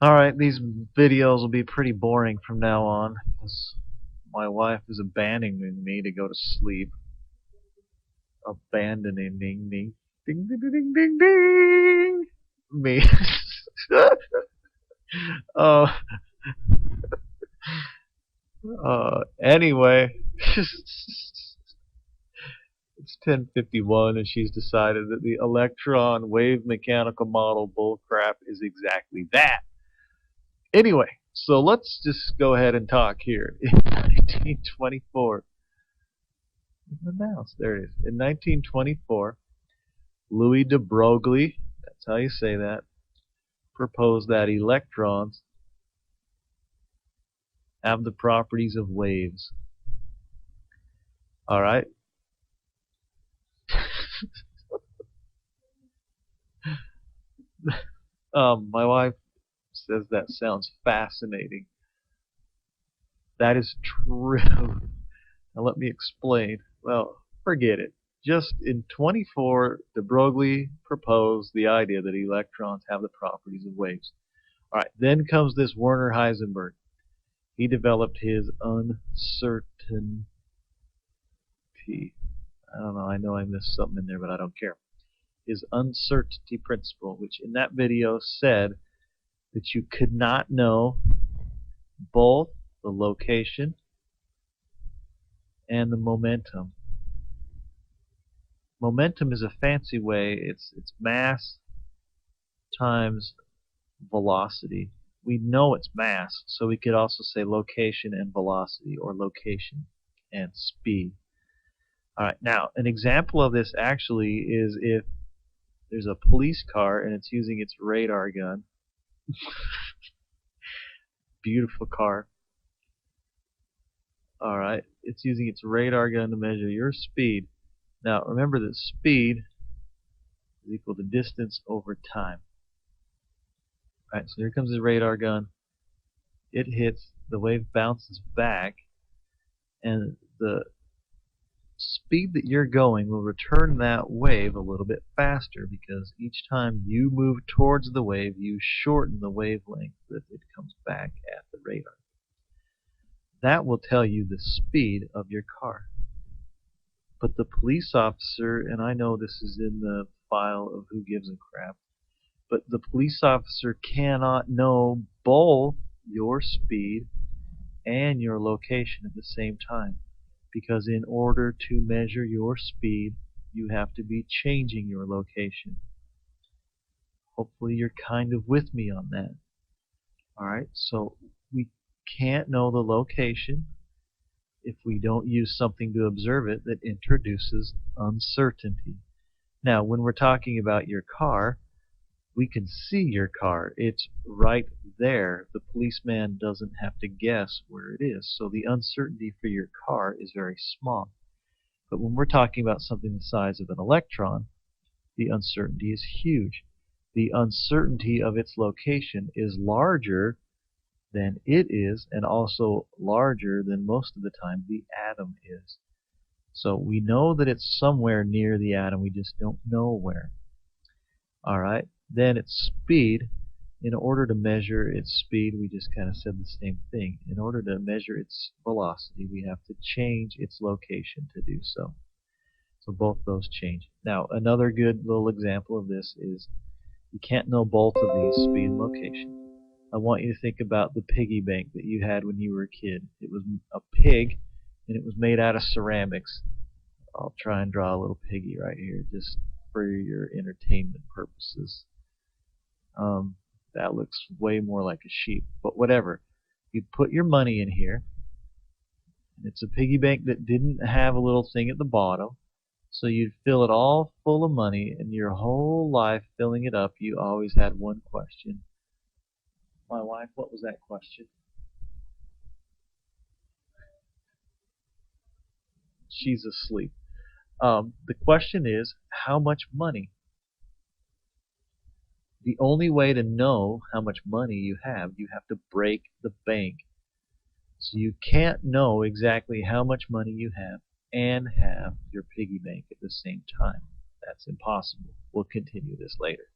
Alright, these videos will be pretty boring from now on because my wife is abandoning me to go to sleep. Abandoning me. Ding ding ding ding ding ding. Me. uh, anyway, it's 10:51 and she's decided that the electron wave mechanical model bullcrap is exactly that. Anyway, so let's just go ahead and talk here. In 1924, the mouse, there it is. In 1924, Louis de Broglie, that's how you say that, proposed that electrons have the properties of waves. All right. My wife says that sounds fascinating. That is true. Now let me explain. Well, forget it. Just in 24, de Broglie proposed the idea that electrons have the properties of waves. All right, then comes this Werner Heisenberg. He developed his uncertainty. I don't know I missed something in there, but I don't care. His uncertainty principle, which in that video said that you could not know both the location and the momentum. Momentum is a fancy way, it's mass times velocity. We know it's mass, so we could also say location and velocity, or location and speed. Alright, now an example of this actually is if there's a police car and it's using its radar gun. Beautiful car. Alright, it's using its radar gun to measure your speed. Now remember that speed is equal to distance over time. Alright, so here comes the radar gun. It hits, the wave bounces back, and the speed that you're going will return that wave a little bit faster because each time you move towards the wave, you shorten the wavelength that it comes back at the radar. That will tell you the speed of your car. But the police officer, and I know this is in the file of Who Gives a Crap, but the police officer cannot know both your speed and your location at the same time, because in order to measure your speed, you have to be changing your location. Hopefully you're kind of with me on that. Alright, so we can't know the location if we don't use something to observe it that introduces uncertainty. Now, when we're talking about your car, we can see your car. It's right there. The policeman doesn't have to guess where it is. So the uncertainty for your car is very small. But when we're talking about something the size of an electron, the uncertainty is huge. The uncertainty of its location is larger than it is, and also larger than most of the time the atom is. So we know that it's somewhere near the atom, we just don't know where. Alright, then its speed. In order to measure its speed, we just kind of said the same thing. In order to measure its velocity, we have to change its location to do so. So both those change. Now, another good little example of this is you can't know both of these, speed and location. I want you to think about the piggy bank that you had when you were a kid. It was a pig, and it was made out of ceramics. I'll try and draw a little piggy right here, just for your entertainment purposes. That looks way more like a sheep, but whatever. You put your money in here, and it's a piggy bank that didn't have a little thing at the bottom, so you'd fill it all full of money, and your whole life filling it up, you always had one question. My wife, what was that question? She's asleep. The question is, how much money? The only way to know how much money you have to break the bank. So you can't know exactly how much money you have and have your piggy bank at the same time. That's impossible. We'll continue this later.